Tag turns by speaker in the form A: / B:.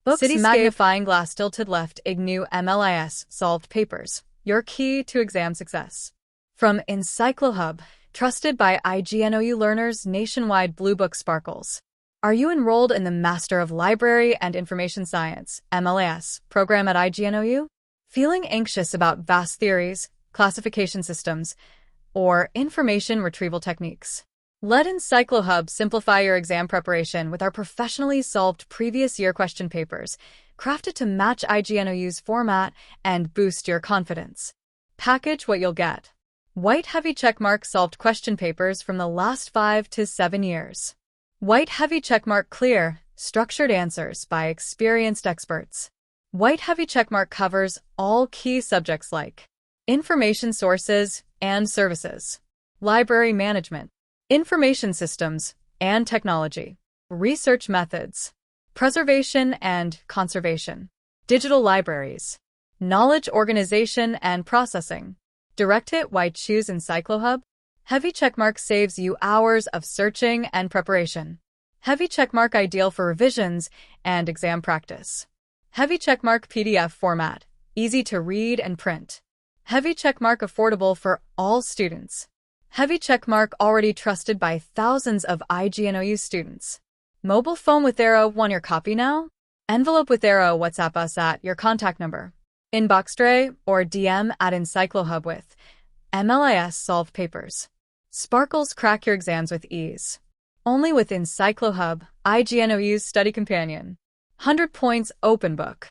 A: Books,
B: Cityscape,
A: magnifying glass, tilted left, Ignou, MLIS, solved papers. Your key to exam success. From EncycloHub, trusted by Ignou learners nationwide, Blue Book sparkles. Are you enrolled in the Master of Library and Information Science, MLIS, program at Ignou? Feeling anxious about vast theories, classification systems, or information retrieval techniques? Let EncycloHub simplify your exam preparation with our professionally solved previous year question papers, crafted to match Ignou's format and boost your confidence. Package what you'll get. White heavy checkmark solved question papers from the last 5 to 7 years. White heavy checkmark clear, structured answers by experienced experts. White heavy checkmark covers all key subjects like information sources and services, library management, information systems and technology, research methods, preservation and conservation, digital libraries, knowledge organization and processing. Direct hit. Why choose EncycloHub? Heavy checkmark saves you hours of searching and preparation. Heavy checkmark ideal for revisions and exam practice. Heavy checkmark PDF format, easy to read and print. Heavy checkmark affordable for all students. Heavy checkmark already trusted by thousands of Ignou students. Mobile phone with arrow. Want your copy now? Envelope with arrow. WhatsApp us at your contact number. Inbox tray or DM at EncycloHub with MLIS solved papers. Sparkles, crack your exams with ease. Only with EncycloHub, Ignou's study companion. 100 points open book.